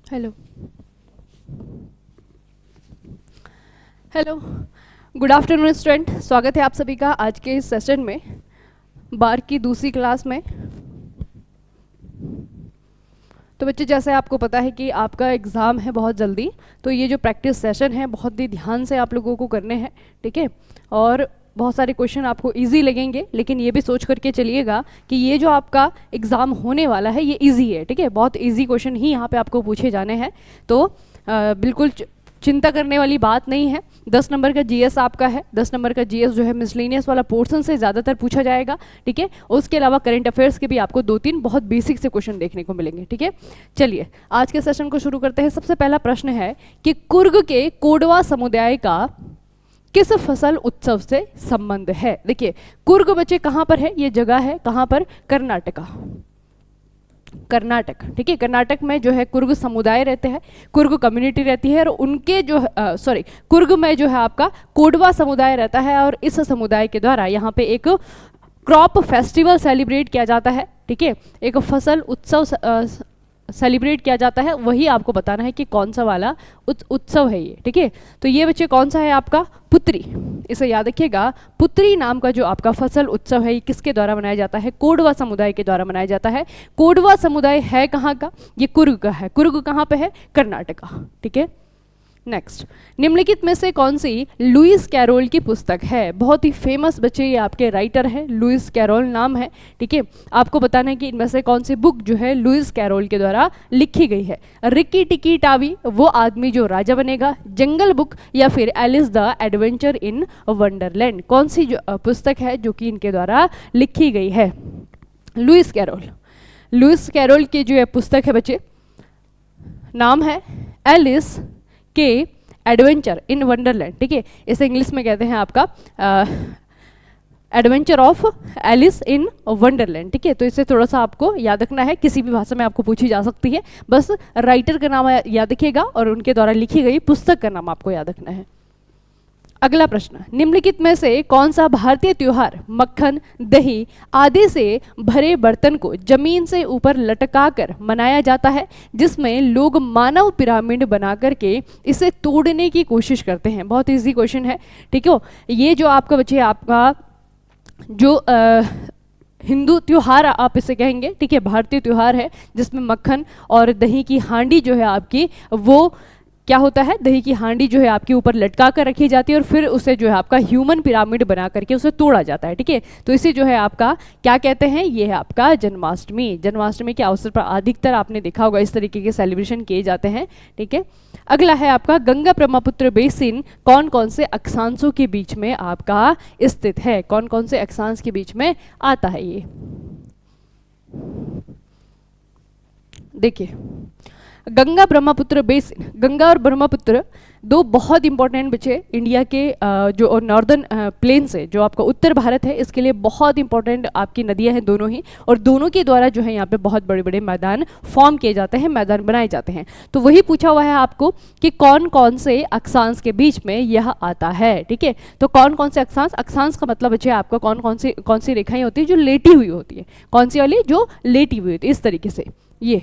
Hello hello good afternoon student, स्वागत है आप सभी का आज के इस सेशन में, बार की दूसरी क्लास में। तो बच्चे, जैसे आपको पता है कि आपका एग्ज़ाम है बहुत जल्दी, तो ये जो प्रैक्टिस सेशन है बहुत ही ध्यान से आप लोगों को करने हैं, ठीक है। और बहुत सारे क्वेश्चन आपको इजी लगेंगे, लेकिन ये भी सोच करके चलिएगा कि ये जो आपका एग्ज़ाम होने वाला है ये इजी है, ठीक है। बहुत इजी क्वेश्चन ही यहाँ पे आपको पूछे जाने हैं, तो बिल्कुल चिंता करने वाली बात नहीं है। 10 नंबर का जीएस आपका है, 10 नंबर का जीएस जो है मिसलेनियस वाला पोर्शन से ज़्यादातर पूछा जाएगा, ठीक है। उसके अलावा करंट अफेयर्स के भी आपको 2-3 बहुत बेसिक से क्वेश्चन देखने को मिलेंगे, ठीक है। चलिए आज के सेशन को शुरू करते हैं। सबसे पहला प्रश्न है कि कुर्ग के कोडवा समुदाय का किस फसल उत्सव से संबंध है। देखिए कुर्ग बच्चे कहाँ पर है, ये जगह है कहाँ पर, कर्नाटका, कर्नाटक, ठीक है। कर्नाटक में जो है कुर्ग समुदाय रहते हैं, कुर्ग कम्युनिटी रहती है, और उनके जो कुर्ग में जो है आपका कोडवा समुदाय रहता है, और इस समुदाय के द्वारा यहाँ पे एक क्रॉप फेस्टिवल सेलिब्रेट किया जाता है, ठीक है। एक फसल उत्सव सेलिब्रेट किया जाता है, वही आपको बताना है कि कौन सा वाला उत्सव है ये, ठीक है। तो ये बच्चे कौन सा है आपका, पुत्री, इसे याद रखिएगा। पुत्री नाम का जो आपका फसल उत्सव है ये किसके द्वारा मनाया जाता है, कोडवा समुदाय के द्वारा मनाया जाता है। कोडवा समुदाय है कहाँ का, ये कुर्ग का है। कुर्ग कहाँ पे है, कर्नाटका, ठीक है। नेक्स्ट, निम्नलिखित में से कौन सी लुइस कैरोल की पुस्तक है। बहुत ही फेमस बच्चे ये आपके राइटर है, लुइस कैरोल नाम है, ठीक है। आपको बताना है कि इनमें से कौन सी बुक जो है लुइस कैरोल के द्वारा लिखी गई है। रिकी टिकी टावी, वो आदमी जो राजा बनेगा, जंगल बुक, या फिर Alice the adventure in Wonderland. कौन सी जो पुस्तक है जो कि इनके द्वारा लिखी गई है, लुइस कैरोल। लुइस कैरोल की जो पुस्तक है बच्चे, नाम है एलिस के एडवेंचर इन वंडरलैंड, ठीक है। इसे इंग्लिश में कहते हैं आपका adventure of Alice in Wonderland, ठीक है। तो इसे थोड़ा सा आपको याद रखना है, किसी भी भाषा में आपको पूछी जा सकती है, बस राइटर का नाम याद रखिएगा और उनके द्वारा लिखी गई पुस्तक का नाम आपको याद रखना है। अगला प्रश्न, निम्नलिखित में से कौन सा भारतीय त्योहार मक्खन, दही आदि से भरे बर्तन को जमीन से ऊपर लटकाकर मनाया जाता है, जिसमें लोग मानव पिरामिड बना करके इसे तोड़ने की कोशिश करते हैं। बहुत इजी क्वेश्चन है, ठीक है। ये जो आपका बच्चे आपका जो हिंदू त्योहार आप इसे कहेंगे, ठीक है, भारतीय त्योहार है जिसमें मक्खन और दही की हांडी जो है आपकी, वो क्या होता है, दही की हांडी जो है आपके ऊपर लटका कर रखी जाती है और फिर उसे जो है आपका ह्यूमन पिरामिड बना करके उसे तोड़ा जाता है, ठीक है। तो इसे जो है आपका क्या कहते हैं, ये है आपका जन्माष्टमी। जन्माष्टमी के अवसर पर अधिकतर आपने देखा होगा इस तरीके के सेलिब्रेशन किए जाते हैं, ठीक है। अगला है आपका गंगा ब्रह्मपुत्र बेसिन कौन कौन से अक्षांशों के बीच में आपका स्थित है। कौन कौन से अक्षांश के बीच में आता है ये, देखिए गंगा ब्रह्मपुत्र बेसिन, गंगा और ब्रह्मपुत्र दो बहुत इंपॉर्टेंट बच्चे इंडिया के जो नॉर्दर्न प्लेन से जो आपका उत्तर भारत है, इसके लिए बहुत इंपॉर्टेंट आपकी नदियां हैं दोनों ही, और दोनों के द्वारा जो है यहाँ पे बहुत बड़े बड़े मैदान फॉर्म किए जाते हैं, मैदान बनाए जाते हैं। तो वही पूछा हुआ है आपको कि कौन कौन से अक्षांश के बीच में यह आता है, ठीक है। तो कौन कौन से अक्षांश, अक्षांश का मतलब बच्चे आपका कौन सी रेखाएं होती है जो लेटी हुई होती है, कौन सी वाली जो लेटी हुई होती है, इस तरीके से ये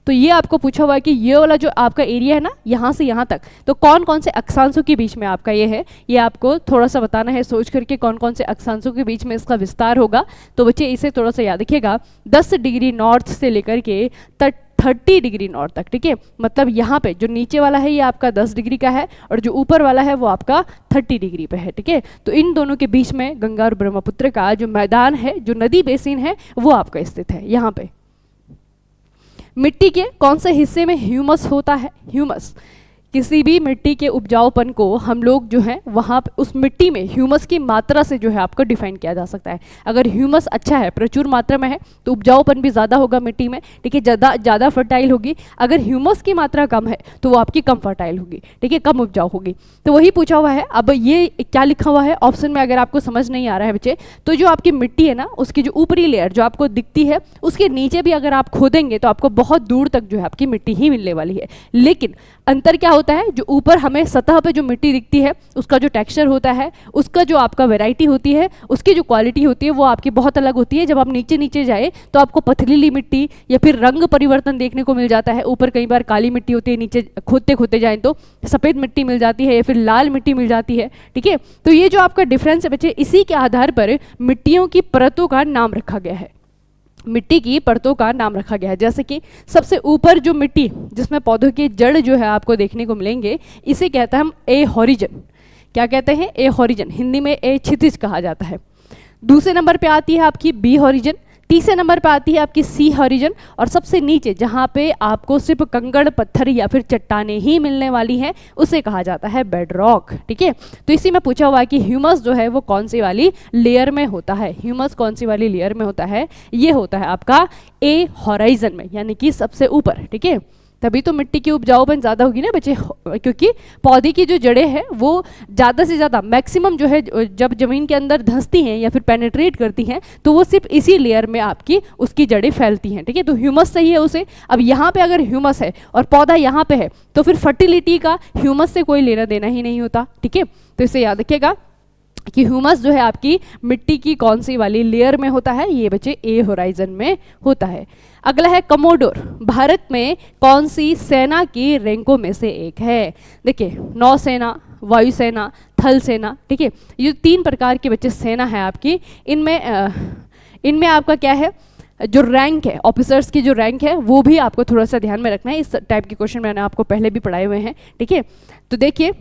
तो ये आपको पूछा हुआ है कि ये वाला जो आपका एरिया है ना, यहाँ से यहाँ तक, तो कौन कौन से अक्षांशों के बीच में आपका ये है, ये आपको थोड़ा सा बताना है सोच करके कौन कौन से अक्षांशों के बीच में इसका विस्तार होगा। तो बच्चे इसे थोड़ा सा याद रखिएगा, 10 डिग्री नॉर्थ से लेकर के 30 डिग्री नॉर्थ तक, ठीक है। मतलब यहाँ पे जो नीचे वाला है ये आपका 10 डिग्री का है और जो ऊपर वाला है वो आपका 30 डिग्री पे है, ठीक है। तो इन दोनों के बीच में गंगा और ब्रह्मपुत्र का जो मैदान है, जो नदी बेसिन है, वो आपका स्थित है यहाँ पे। मिट्टी के कौन से हिस्से में ह्यूमस होता है, ह्यूमस, किसी भी मिट्टी के उपजाऊपन को हम लोग जो है वहाँ उस मिट्टी में ह्यूमस की मात्रा से जो है आपको डिफाइन किया जा सकता है। अगर ह्यूमस अच्छा है, प्रचुर मात्रा में है, तो उपजाऊपन भी ज़्यादा होगा मिट्टी में, ठीक है, ज़्यादा फर्टाइल होगी। अगर ह्यूमस की मात्रा कम है तो वो आपकी कम फर्टाइल होगी, ठीक है, कम उपजाऊ होगी। तो वही पूछा हुआ है। अब ये क्या लिखा हुआ है ऑप्शन में, अगर आपको समझ नहीं आ रहा है बच्चे, तो जो आपकी मिट्टी है ना, उसकी जो ऊपरी लेयर जो आपको दिखती है, उसके नीचे भी अगर आप खोदेंगे तो आपको बहुत दूर तक जो है आपकी मिट्टी ही मिलने वाली है। लेकिन अंतर क्या होता है, जो ऊपर हमें सतह पे जो मिट्टी दिखती है उसका जो टेक्सचर होता है, उसका जो आपका वैरायटी होती है, उसकी जो क्वालिटी होती है वो आपकी बहुत अलग होती है। जब आप नीचे नीचे जाए तो आपको पथरीली मिट्टी या फिर रंग परिवर्तन देखने को मिल जाता है। ऊपर कई बार काली मिट्टी होती है, नीचे खोदते खोदते जाएं तो सफ़ेद मिट्टी मिल जाती है या फिर लाल मिट्टी मिल जाती है। ठीक है, तो ये जो आपका डिफरेंस है बच्चे, इसी के आधार पर मिट्टियों की परतों का नाम रखा गया है। मिट्टी की परतों का नाम रखा गया है। जैसे कि सबसे ऊपर जो मिट्टी जिसमें पौधों की जड़ जो है आपको देखने को मिलेंगे, इसे कहते हैं हम ए हॉरिजन। क्या कहते हैं? ए हॉरिजन। हिंदी में ए क्षितिज कहा जाता है। दूसरे नंबर पे आती है आपकी बी हॉरिजन। तीसरे नंबर पर आती है आपकी सी हॉरिजन। और सबसे नीचे जहाँ पे आपको सिर्फ कंकड़ पत्थर या फिर चट्टानें ही मिलने वाली हैं, उसे कहा जाता है बेड रॉक। ठीक है, तो इसी में पूछा हुआ है कि ह्यूमस जो है वो कौन सी वाली लेयर में होता है। ह्यूमस कौन सी वाली लेयर में होता है? ये होता है आपका ए हॉराइजन में, यानी कि सबसे ऊपर। ठीक है, तभी तो मिट्टी की उपजाऊपन ज़्यादा होगी ना बच्चे, क्योंकि पौधे की जो जड़ें हैं वो ज़्यादा से ज़्यादा मैक्सिमम जो है जब ज़मीन के अंदर धंसती हैं या फिर पेनिट्रेट करती हैं तो वो सिर्फ इसी लेयर में आपकी उसकी जड़ें फैलती हैं। ठीक है, तो ह्यूमस चाहिए उसे। अब यहाँ पे अगर ह्यूमस है और पौधा यहाँ पे है तो फिर फर्टिलिटी का ह्यूमस से कोई लेना देना ही नहीं होता। ठीक है, तो इसे याद रखिएगा कि ह्यूमस जो है आपकी मिट्टी की कौन सी वाली लेयर में होता है। ये बच्चे ए होराइजन में होता है। अगला है कमोडोर। भारत में कौन सी सेना की रैंकों में से एक है? देखिए, नौसेना, वायुसेना, थल सेना। ठीक है, ये 3 प्रकार की बच्चे सेना है आपकी। इनमें आपका क्या है, जो रैंक है, ऑफिसर्स की जो रैंक है वो भी आपको थोड़ा सा ध्यान में रखना है। इस टाइप के क्वेश्चन मैंने आपको पहले भी पढ़ाए हुए हैं। ठीक है, तो देखिए,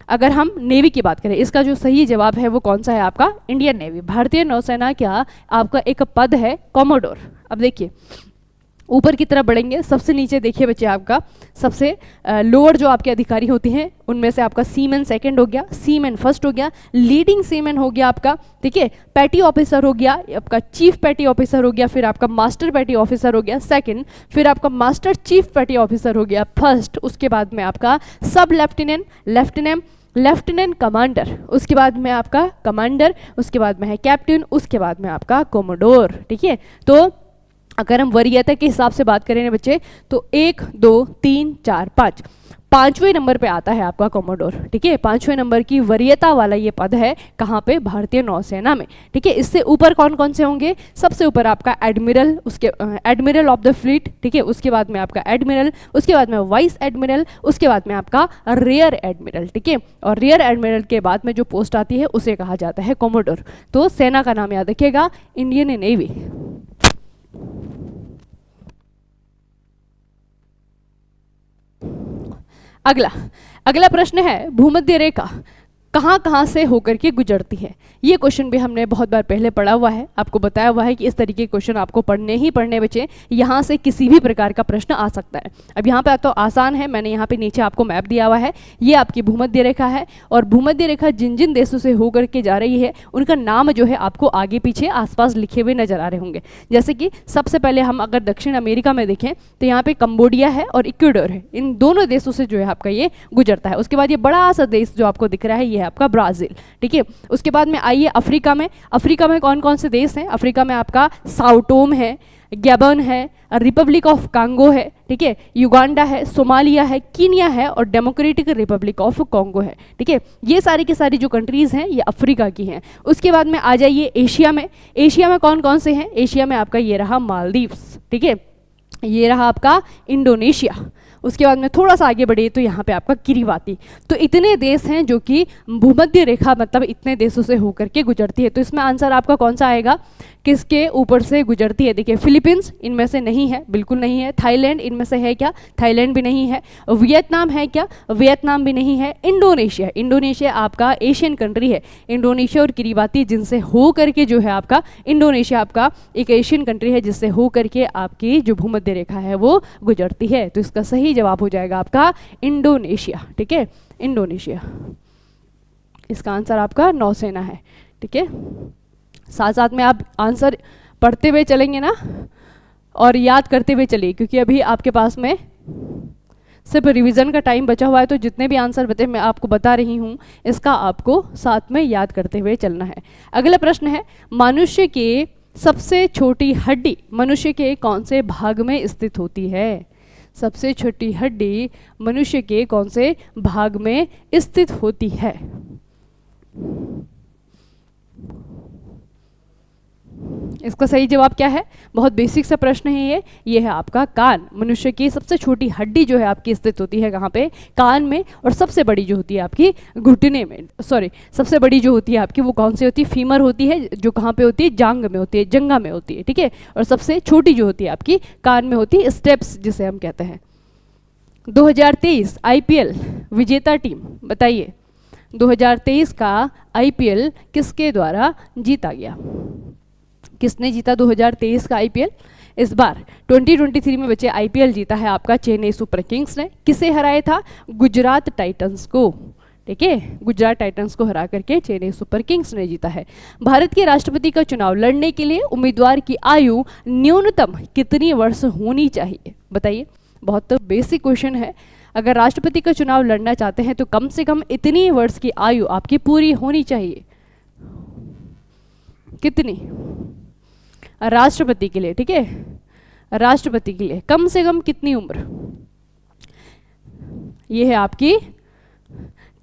अगर हम नेवी की बात करें, इसका जो सही जवाब है वो कौन सा है आपका? Indian navy. भारतीय नौसेना का आपका एक पद है कॉमोडोर। अब देखिए ऊपर की तरफ बढ़ेंगे, सबसे नीचे देखिए बच्चे, आपका सबसे लोअर जो आपके अधिकारी होती हैं उनमें से आपका सीमैन सेकंड हो गया, सीमैन फर्स्ट हो गया, लीडिंग सीमैन हो गया आपका। ठीक है, पैटी ऑफिसर हो गया आपका, चीफ पैटी ऑफिसर हो गया, फिर आपका मास्टर पैटी ऑफिसर हो गया सेकंड, फिर आपका मास्टर चीफ पैटी ऑफिसर हो गया फर्स्ट, उसके बाद में आपका सब लेफ्टिनेंट, लेफ्टिनेंट कमांडर, उसके बाद में आपका कमांडर, उसके बाद में है कैप्टन, उसके बाद में आपका कोमोडोर। ठीक है, तो अगर हम वरीयता के हिसाब से बात करें ना बच्चे, तो 1 2 3 4 5, 5वें नंबर पे आता है आपका कोमोडोर। ठीक है, 5वें नंबर की वरीयता वाला ये पद है कहाँ पे? भारतीय नौसेना में। ठीक है, इससे ऊपर कौन कौन से होंगे? सबसे ऊपर आपका एडमिरल, उसके एडमिरल ऑफ द फ्लीट। ठीक है, उसके बाद में आपका एडमिरल, उसके बाद में वाइस एडमिरल, उसके बाद में आपका रियर एडमिरल। ठीक है, और रियर एडमिरल के बाद में जो पोस्ट आती है उसे कहा जाता है कोमोडोर। तो सेना का नाम याद रखिएगा, इंडियन नेवी। अगला प्रश्न है, भूमध्य रेखा कहाँ से होकर के गुजरती है? ये क्वेश्चन भी हमने बहुत बार पहले पढ़ा हुआ है, आपको बताया हुआ है कि इस तरीके के क्वेश्चन आपको पढ़ने ही पढ़ने बच्चे, यहाँ से किसी भी प्रकार का प्रश्न आ सकता है। अब यहाँ पे तो आसान है, मैंने यहाँ पे नीचे आपको मैप दिया हुआ है, ये आपकी भूमध्य रेखा है। और भूमध्य रेखा जिन जिन देशों से होकर के जा रही है उनका नाम जो है आपको आगे पीछे आसपास लिखे हुए नजर आ रहे होंगे। जैसे कि सबसे पहले हम अगर दक्षिण अमेरिका में देखें तो यहाँ पे कंबोडिया है और इक्वाडोर है, इन दोनों देशों से जो है आपका ये गुजरता है। उसके बाद ये बड़ा सा देश जो आपको दिख रहा है ये है आपका ब्राजील। ठीक है, उसके बाद में आइए अफ्रीका में। अफ्रीका में कौन कौन से देश हैं? अफ्रीका में आपका साओ टोम है, गैबन है, रिपब्लिक ऑफ कांगो है। ठीक है, युगांडा है, सोमालिया है, कीनिया है और डेमोक्रेटिक रिपब्लिक ऑफ कॉन्गो है। ठीक है, ये सारी की सारी जो कंट्रीज हैं ये अफ्रीका की हैं। उसके बाद में आ जाइए एशिया में। एशिया में कौन कौन से हैं? एशिया में आपका ये रहा मालदीव्स। ठीक है, ये रहा आपका इंडोनेशिया। उसके बाद में थोड़ा सा आगे बढ़िए तो यहाँ पे आपका किरीबाती। तो इतने देश हैं जो कि भूमध्य रेखा मतलब इतने देशों से होकर के गुजरती है। तो इसमें आंसर आपका कौन सा आएगा? किसके ऊपर से गुजरती है? देखिए, फिलीपींस इनमें से नहीं है, बिल्कुल नहीं है। थाईलैंड इनमें से है क्या? थाईलैंड भी नहीं है। वियतनाम है क्या? वियतनाम भी नहीं है। इंडोनेशिया आपका एशियन कंट्री है। इंडोनेशिया और किरीबाती जिनसे हो करके जो है आपका इंडोनेशिया आपका एक एशियन कंट्री है जिससे हो करके आपकी जो भूमध्य रेखा है वो गुजरती है। तो इसका सही जवाब हो जाएगा आपका इंडोनेशिया। ठीक है, इंडोनेशिया। इसका आंसर आपका नौसेना है। ठीक है, साथ साथ में आप आंसर पढ़ते हुए चलेंगे ना और याद करते हुए चलिए, क्योंकि अभी आपके पास में सिर्फ रिवीजन का टाइम बचा हुआ है। तो जितने भी आंसर बचे मैं आपको बता रही हूँ इसका आपको साथ में याद करते हुए चलना है। अगला प्रश्न है, मनुष्य की सबसे छोटी हड्डी मनुष्य के कौन से भाग में स्थित होती है? सबसे छोटी हड्डी मनुष्य के कौन से भाग में स्थित होती है? इसका सही जवाब क्या है? बहुत बेसिक सा प्रश्न है ये है आपका कान। मनुष्य की सबसे छोटी हड्डी जो है आपकी स्थित होती है कहाँ पे? कान में। और सबसे बड़ी जो होती है आपकी घुटने में, सॉरी, सबसे बड़ी जो होती है आपकी वो कौन सी होती है? फीमर होती है, जो कहाँ पे होती है? जांग में होती है, जंगा में होती है, ठीक है। और सबसे छोटी जो होती है आपकी कान में होती है, स्टेप्स जिसे हम कहते हैं। 2023 आईपीएल विजेता टीम बताइए, 2023 का आईपीएल किसके द्वारा जीता गया? किसने जीता 2023 का आईपीएल? इस बार 2023 में बच्चे आईपीएल जीता है आपका चेन्नई सुपर किंग्स ने। किसे हराया था? गुजरात टाइटंस को, ठीक है। गुजरात टाइटंस को हरा करके चेन्नई सुपर किंग्स ने जीता है। भारत के राष्ट्रपति का चुनाव लड़ने के लिए उम्मीदवार की आयु न्यूनतम कितनी वर्ष होनी चाहिए? बताइए, बहुत बेसिक क्वेश्चन है। अगर राष्ट्रपति का चुनाव लड़ना चाहते हैं तो कम से कम इतनी वर्ष की आयु आपकी पूरी होनी चाहिए। कितनी? राष्ट्रपति के लिए, ठीक है, राष्ट्रपति के लिए कम से कम कितनी उम्र? ये है आपकी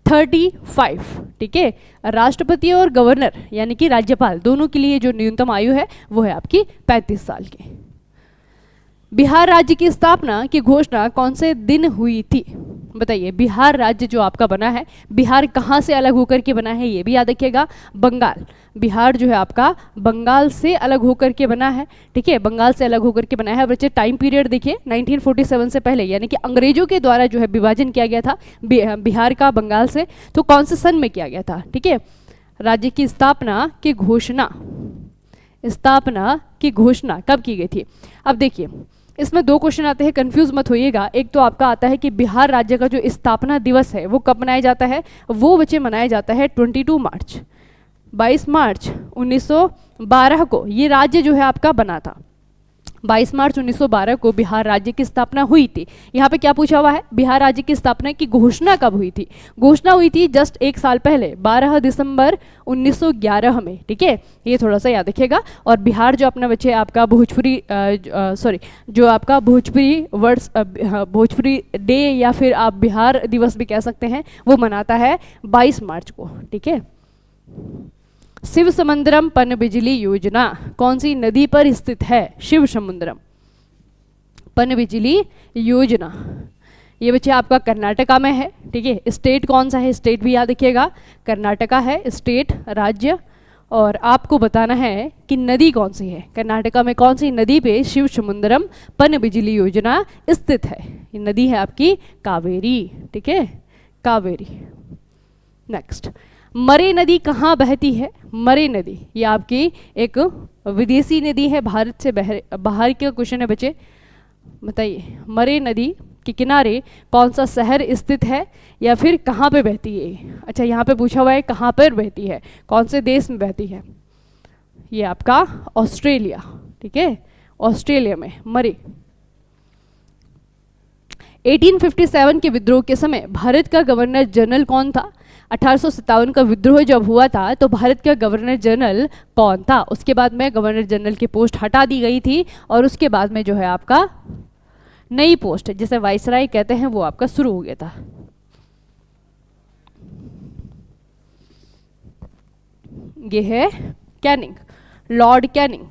35, ठीक है। राष्ट्रपति और गवर्नर यानी कि राज्यपाल दोनों के लिए जो न्यूनतम आयु है वो है आपकी 35 साल की। बिहार राज्य की स्थापना की घोषणा कौन से दिन हुई थी? बताइए, बिहार राज्य जो आपका बना है, बिहार कहाँ से अलग होकर के बना है ये भी याद रखिएगा, बंगाल। बिहार जो है आपका बंगाल से अलग होकर के बना है, ठीक है, बंगाल से अलग होकर के बना है। बच्चे टाइम पीरियड देखिए 1947 से पहले, यानी कि अंग्रेजों के द्वारा जो है विभाजन किया गया था बिहार का बंगाल से। तो कौन से सन में किया गया था? ठीक है, राज्य की स्थापना की घोषणा, स्थापना की घोषणा कब की गई थी? अब देखिए, इसमें दो क्वेश्चन आते हैं, कंफ्यूज मत होइएगा। एक तो आपका आता है कि बिहार राज्य का जो स्थापना दिवस है वो कब मनाया जाता है? वो बच्चे मनाया जाता है 22 मार्च, 22 मार्च 1912 को ये राज्य जो है आपका बना था। 22 मार्च 1912 को बिहार राज्य की स्थापना हुई थी। यहाँ पे क्या पूछा हुआ है? बिहार राज्य की स्थापना की घोषणा कब हुई थी? घोषणा हुई थी जस्ट एक साल पहले, 12 दिसंबर 1911 में, ठीक है। ये थोड़ा सा याद रखिएगा। और बिहार जो अपना बच्चे आपका भोजपुरी सॉरी जो आपका भोजपुरी वर्ड्स भोजपुरी डे या फिर आप बिहार दिवस भी कह सकते हैं, वो मनाता है 22 मार्च को, ठीक है। शिव समुद्रम पनबिजली योजना कौन सी नदी पर स्थित है? शिव समुद्रम पनबिजली योजना, ये बच्चे आपका कर्नाटका में है, ठीक है। स्टेट कौन सा है? स्टेट भी याद रखिएगा, कर्नाटका है स्टेट, राज्य। और आपको बताना है कि नदी कौन सी है, कर्नाटका में कौन सी नदी पे शिव समुद्रम पनबिजली योजना स्थित है? ये नदी है आपकी कावेरी, ठीक है, कावेरी। नेक्स्ट, मरे नदी कहाँ बहती है? मरे नदी ये आपकी एक विदेशी नदी है, भारत से बाहर का क्वेश्चन है बच्चे। बताइए, मरे नदी के किनारे कौन सा शहर स्थित है या फिर कहाँ पे बहती है? अच्छा, यहाँ पे पूछा हुआ है कहाँ पर बहती है, कौन से देश में बहती है? ये आपका ऑस्ट्रेलिया, ठीक है, ऑस्ट्रेलिया में मरे। 1857 के विद्रोह के समय भारत का गवर्नर जनरल कौन था? 1857 का विद्रोह जब हुआ था तो भारत का गवर्नर जनरल कौन था? उसके बाद में गवर्नर जनरल की पोस्ट हटा दी गई थी और उसके बाद में जो है आपका नई पोस्ट जिसे वाइसराय कहते हैं वो आपका शुरू हो गया था। ये है कैनिंग, लॉर्ड कैनिंग।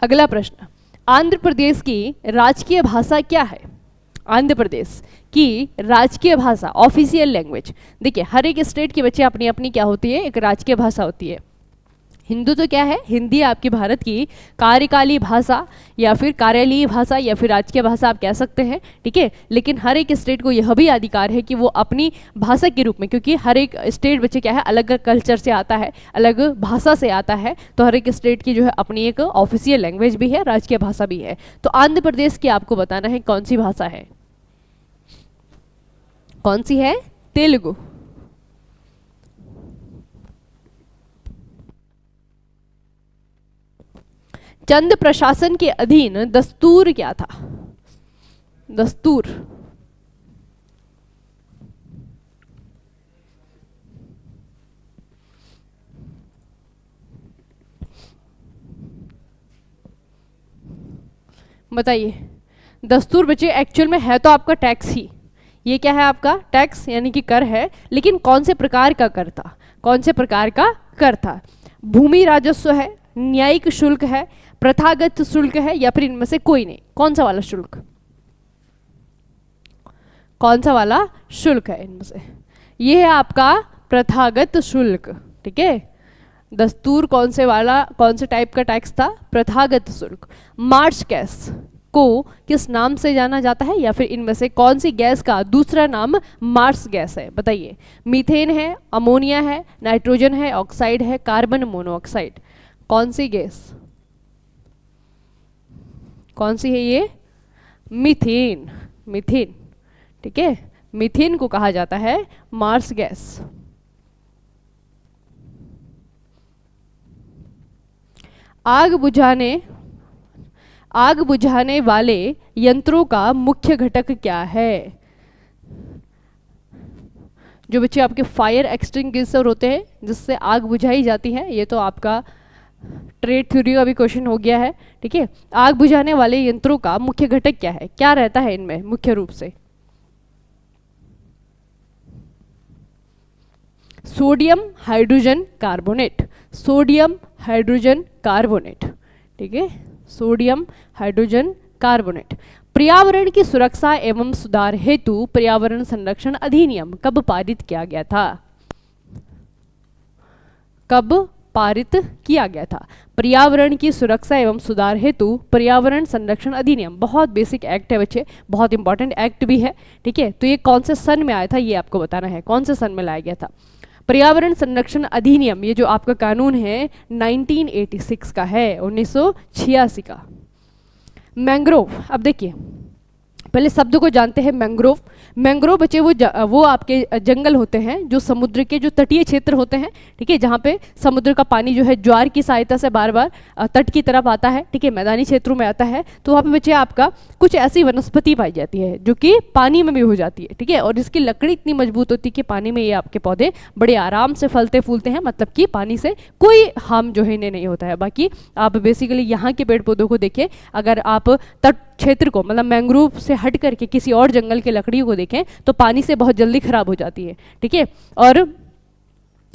अगला प्रश्न, आंध्र प्रदेश की राजकीय भाषा क्या है? आंध्र प्रदेश की राजकीय भाषा, ऑफिशियल लैंग्वेज। देखिए, हर एक स्टेट के बच्चे अपनी अपनी क्या होती है, एक राजकीय भाषा होती है। हिंदू तो क्या है? हिंदी आपकी भारत की कार्यकाली भाषा या फिर कार्यालयीय भाषा या फिर राजकीय भाषा आप कह सकते हैं, ठीक है। लेकिन हर एक स्टेट को यह भी अधिकार है कि वो अपनी भाषा के रूप में, क्योंकि हर एक स्टेट बच्चे क्या है, अलग कल्चर से आता है, अलग भाषा से आता है, तो हर एक स्टेट की जो है अपनी एक ऑफिशियल लैंग्वेज भी है, राजकीय भाषा भी है। तो आंध्र प्रदेश की आपको बताना है कौन सी भाषा है? कौन सी है? तेलुगु। चंद प्रशासन के अधीन दस्तूर क्या था? दस्तूर, बताइए। दस्तूर बच्चे एक्चुअल में है तो आपका टैक्स ही, ये क्या है आपका टैक्स यानी कि कर है, लेकिन कौन से प्रकार का कर था, कौन से प्रकार का कर था? भूमि राजस्व है, न्यायिक शुल्क है, प्रथागत शुल्क है, या फिर इनमें से कोई नहीं? कौन सा वाला शुल्क, कौन सा वाला शुल्क है इनमें से? ये है आपका प्रथागत शुल्क, ठीक है। दस्तूर कौन से वाला, कौन से टाइप का टैक्स था? प्रथागत शुल्क। मार्च गैस को किस नाम से जाना जाता है, या फिर इनमें से कौन सी गैस का दूसरा नाम मार्स गैस है? बताइए। मीथेन है, अमोनिया है, नाइट्रोजन है, ऑक्साइड है, कार्बन मोनोऑक्साइड? कौन सी गैस, कौन सी है ये? मीथेन, मीथेन, ठीक है। मीथेन को कहा जाता है मार्स गैस। आग बुझाने वाले यंत्रों का मुख्य घटक क्या है? जो बच्चे आपके फायर एक्सटिंग्विशर होते हैं जिससे आग बुझाई जाती है, ये तो आपका ट्रेड थ्योरी का भी क्वेश्चन हो गया है, ठीक है। आग बुझाने वाले यंत्रों का मुख्य घटक क्या है, क्या रहता है इनमें मुख्य रूप से? Sodium hydrogen carbonate, sodium hydrogen carbonate, ठीक है, सोडियम हाइड्रोजन कार्बोनेट। पर्यावरण की सुरक्षा एवं सुधार हेतु पर्यावरण संरक्षण अधिनियम कब पारित किया गया था? कब पारित किया गया था? पर्यावरण की सुरक्षा एवं सुधार हेतु पर्यावरण संरक्षण अधिनियम, बहुत बेसिक एक्ट है बच्चे, बहुत इंपॉर्टेंट एक्ट भी है, ठीक है। तो ये कौन से सन में आया था ये आपको बताना है, कौन से सन में लाया गया था? पर्यावरण संरक्षण अधिनियम, ये जो आपका कानून है 1986 का है, 1986 का। मैंग्रोव, अब देखिए पहले शब्द को जानते हैं। मैंग्रोव, मैंग्रोव बच्चे वो आपके जंगल होते हैं जो समुद्र के जो तटीय क्षेत्र होते हैं, ठीक है, जहाँ पे समुद्र का पानी जो है ज्वार की सहायता से बार बार तट की तरफ आता है, ठीक है, मैदानी क्षेत्रों में आता है, तो वहाँ पे बच्चे आपका कुछ ऐसी वनस्पति पाई जाती है जो कि पानी में भी हो जाती है, ठीक है, और इसकी लकड़ी इतनी मजबूत होती है कि पानी में ये आपके पौधे बड़े आराम से फलते फूलते हैं, मतलब कि पानी से कोई हार्म जो है इन्हें नहीं होता है। बाकी आप बेसिकली यहाँ के पेड़ पौधों को देखिए, अगर आप तट क्षेत्र को मतलब मैंग्रोव से हट करके किसी और जंगल के लकड़ियों को देखें तो पानी से बहुत जल्दी खराब हो जाती है, ठीक है। और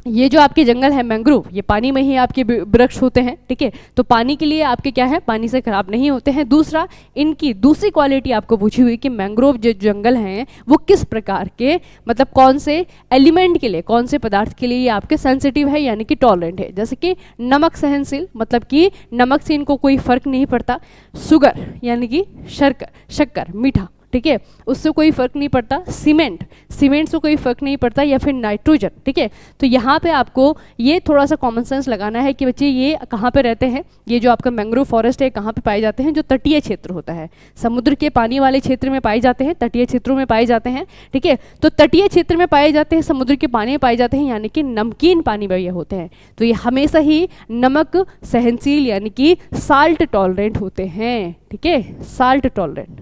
ये जो आपके जंगल है मैंग्रोव, ये पानी में ही आपके वृक्ष होते हैं, ठीक है, तो पानी के लिए आपके क्या है, पानी से खराब नहीं होते हैं। दूसरा, इनकी दूसरी क्वालिटी आपको पूछी हुई कि मैंग्रोव जो जंगल हैं वो किस प्रकार के, मतलब कौन से एलिमेंट के लिए, कौन से पदार्थ के लिए ये आपके सेंसिटिव है यानी कि टॉलरेंट है। जैसे कि नमक सहनशील, मतलब कि नमक से इनको कोई फर्क नहीं पड़ता। शुगर यानी कि शक्कर मीठा, ठीक है, उससे कोई फर्क नहीं पड़ता। सीमेंट, सीमेंट से कोई फर्क नहीं पड़ता, या फिर नाइट्रोजन, ठीक है। तो यहाँ पे आपको ये थोड़ा सा कॉमन सेंस लगाना है कि बच्चे ये कहाँ पे रहते हैं, ये जो आपका मैंग्रोव फॉरेस्ट है कहाँ पे पाए जाते हैं, जो तटीय क्षेत्र होता है, समुद्र के पानी वाले क्षेत्र में पाए जाते हैं, तटीय क्षेत्रों में पाए जाते हैं, ठीक है। तो तटीय क्षेत्र में पाए जाते हैं, समुद्र के पानी में पाए जाते हैं, यानी कि नमकीन पानी में ये होते हैं, तो ये हमेशा ही नमक सहनशील यानी कि साल्ट टॉलरेंट होते हैं, ठीक है, साल्ट टॉलरेंट।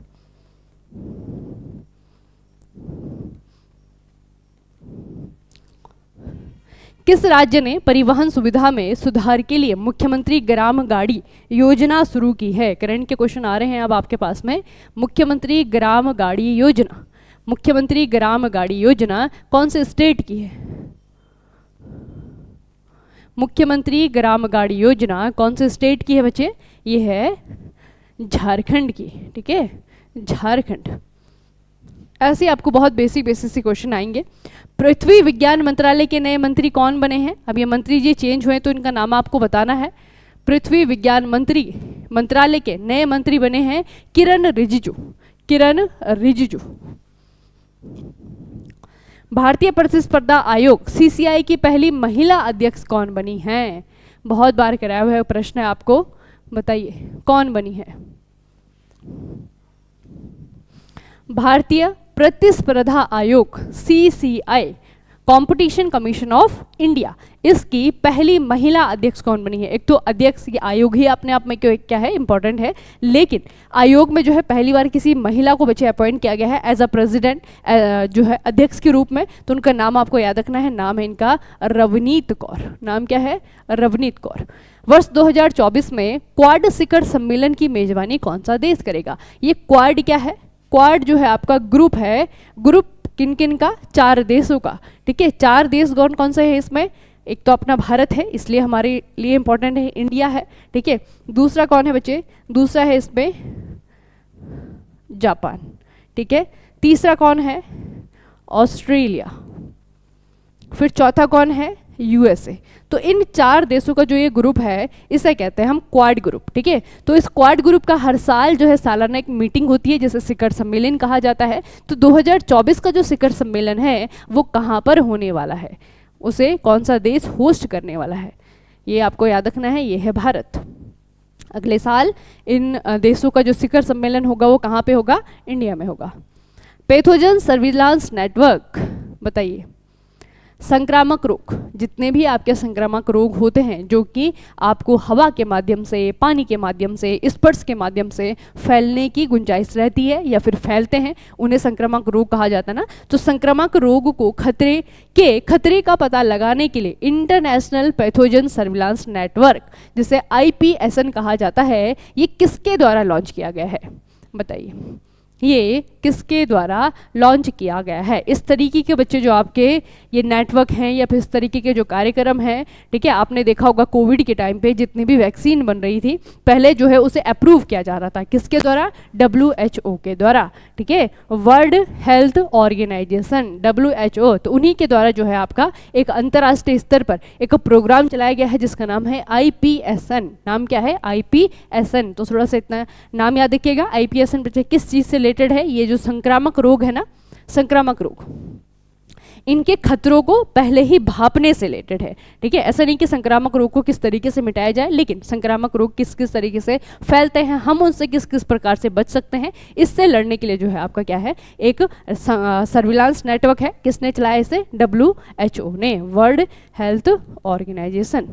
किस राज्य ने परिवहन सुविधा में सुधार के लिए मुख्यमंत्री ग्राम गाड़ी योजना शुरू की है? करंट के क्वेश्चन आ रहे हैं अब आपके पास में। मुख्यमंत्री ग्राम गाड़ी योजना, मुख्यमंत्री ग्राम गाड़ी योजना कौन से स्टेट की है? मुख्यमंत्री ग्राम गाड़ी योजना कौन से स्टेट की है बच्चे? ये है झारखंड की, ठीक है, झारखंड। ऐसे आपको बहुत बेसिक से क्वेश्चन आएंगे। पृथ्वी विज्ञान मंत्रालय के नए मंत्री कौन बने हैं? अब ये मंत्री जी चेंज हुए तो इनका नाम आपको बताना है। पृथ्वी विज्ञान मंत्रालय के नए मंत्री बने हैं किरण रिजिजू, किरण रिजिजू। भारतीय प्रतिस्पर्धा आयोग सीसीआई की पहली महिला अध्यक्ष कौन बनी हैं? बहुत बार कराया हुआ प्रश्न है आपको, बताइए कौन बनी है? भारतीय प्रतिस्पर्धा आयोग CCI competition commission of India, इसकी पहली महिला अध्यक्ष कौन बनी है? एक तो अध्यक्ष की आयोग ही अपने आप में क्या है, इंपॉर्टेंट है, लेकिन आयोग में जो है पहली बार किसी महिला को बच्चे अपॉइंट किया गया है एज अ प्रेसिडेंट, जो है अध्यक्ष के रूप में। तो उनका नाम आपको याद रखना है, नाम है इनका रवनीत कौर। नाम क्या है? रवनीत कौर। वर्ष 2024 में क्वाड शिखर सम्मेलन की मेजबानी कौन सा देश करेगा? ये क्वाड क्या है? क्वाड जो है आपका ग्रुप है, ग्रुप किन किन का? 4 देशों का, ठीक है। 4 देश कौन कौन से हैं इसमें? एक तो अपना भारत है, इसलिए हमारे लिए इंपॉर्टेंट है, इंडिया है, ठीक है। दूसरा कौन है बच्चे? दूसरा है इसमें जापान, ठीक है। तीसरा कौन है? ऑस्ट्रेलिया। फिर चौथा कौन है? यूएसए। तो इन 4 देशों का जो ये ग्रुप है इसे कहते हैं हम क्वाड ग्रुप, ठीक है। तो इस क्वाड ग्रुप का हर साल जो है सालाना एक मीटिंग होती है जिसे शिखर सम्मेलन कहा जाता है। तो 2024 का जो शिखर सम्मेलन है वो कहाँ पर होने वाला है, उसे कौन सा देश होस्ट करने वाला है? ये आपको याद रखना है, ये है भारत। अगले साल इन देशों का जो शिखर सम्मेलन होगा वो कहाँ पे होगा? इंडिया में होगा। पैथोजन सर्विलांस नेटवर्क, बताइए। संक्रामक रोग, जितने भी आपके संक्रामक रोग होते हैं जो कि आपको हवा के माध्यम से, पानी के माध्यम से, स्पर्श के माध्यम से फैलने की गुंजाइश रहती है या फिर फैलते हैं, उन्हें संक्रामक रोग कहा जाता है ना। तो संक्रामक रोग को खतरे का पता लगाने के लिए इंटरनेशनल पैथोजन सर्विलांस नेटवर्क, जिसे IPSN कहा जाता है, ये किसके द्वारा लॉन्च किया गया है? बताइए, ये किसके द्वारा लॉन्च किया गया है? इस तरीके के बच्चे जो आपके ये नेटवर्क हैं या फिर इस तरीके के जो कार्यक्रम हैं, ठीक है, आपने देखा होगा कोविड के टाइम पे जितनी भी वैक्सीन बन रही थी पहले जो है उसे अप्रूव किया जा रहा था, किसके द्वारा? WHO के द्वारा, ठीक है, वर्ल्ड हेल्थ ऑर्गेनाइजेशन WHO। तो उन्हीं के द्वारा जो है आपका एक अंतर्राष्ट्रीय स्तर पर एक प्रोग्राम चलाया गया है जिसका नाम है IPSN। नाम क्या है? IPSN। तो थोड़ा सा इतना नाम याद रखिएगा। IPSN बच्चे किस चीज़ से रिलेटेड है? ये जो संक्रामक रोग है ना, संक्रामक रोग, इनके खतरों को पहले ही भांपने से रिलेटेड है, ठीक है। ऐसा नहीं कि संक्रामक रोग को किस तरीके से मिटाया जाए, लेकिन संक्रामक रोग किस किस तरीके से फैलते हैं, हम उनसे किस किस प्रकार से बच सकते हैं, इससे लड़ने के लिए जो है आपका क्या है, एक सर्विलांस नेटवर्क है। किसने चलाया इसे? WHO ने, वर्ल्ड हेल्थ ऑर्गेनाइजेशन।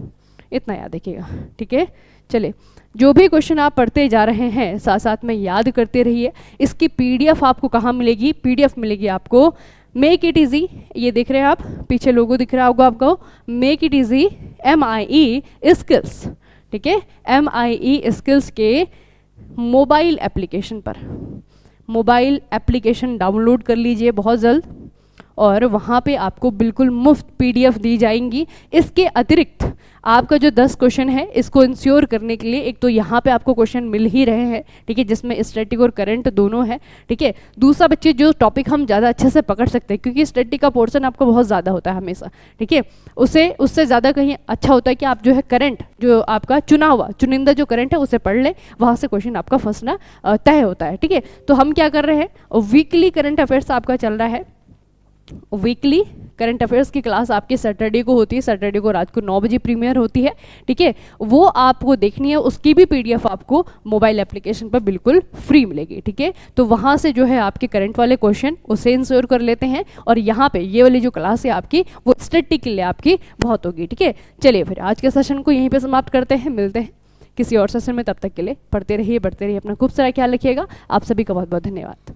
इतना याद रखिएगा, ठीक है। चलिए, जो भी क्वेश्चन आप पढ़ते जा रहे हैं साथ साथ में याद करते रहिए। इसकी PDF आपको कहाँ मिलेगी? PDF मिलेगी आपको मेक इट ईजी, ये देख रहे हैं आप, पीछे लोगो दिख रहा होगा आपको, make it easy MIE skills, ठीक है, MIE स्किल्स के मोबाइल एप्लीकेशन पर। मोबाइल एप्लीकेशन डाउनलोड कर लीजिए बहुत जल्द, और वहाँ पे आपको बिल्कुल मुफ्त PDF दी जाएंगी। इसके अतिरिक्त आपका जो 10 क्वेश्चन है इसको इंश्योर करने के लिए एक तो यहाँ पे आपको क्वेश्चन मिल ही रहे हैं, ठीक है, जिसमें स्टैटिक और करंट दोनों है, ठीक है। दूसरा बच्चे जो टॉपिक हम ज़्यादा अच्छे से पकड़ सकते हैं, क्योंकि स्टैटिक का पोर्शन आपका बहुत ज़्यादा होता है हमेशा, ठीक है, उससे ज़्यादा कहीं अच्छा होता है कि आप जो है करंट, जो आपका चुना हुआ चुनिंदा जो करंट है उसे पढ़ ले, वहाँ से क्वेश्चन आपका फंसना तय होता है, ठीक है। तो हम क्या कर रहे हैं, वीकली करंट अफेयर्स आपका चल रहा है। वीकली करंट अफेयर्स की क्लास आपकी सैटरडे को होती है, सैटरडे को रात को 9 बजे प्रीमियर होती है, ठीक है। वो आपको देखनी है, उसकी भी PDF आपको मोबाइल एप्लीकेशन पर बिल्कुल फ्री मिलेगी, ठीक है। तो वहाँ से जो है आपके करंट वाले क्वेश्चन उसे इंश्योर कर लेते हैं, और यहाँ पे ये वाली जो क्लास है आपकी वो स्टैटिक के लिए आपकी बहुत होगी, ठीक है। चलिए फिर आज के सेशन को यहीं पर समाप्त करते हैं, मिलते हैं किसी और सेशन में, तब तक के लिए पढ़ते रहिए, बढ़ते रहिए, अपना खूब सारा ख्याल रखिएगा। आप सभी का बहुत बहुत धन्यवाद।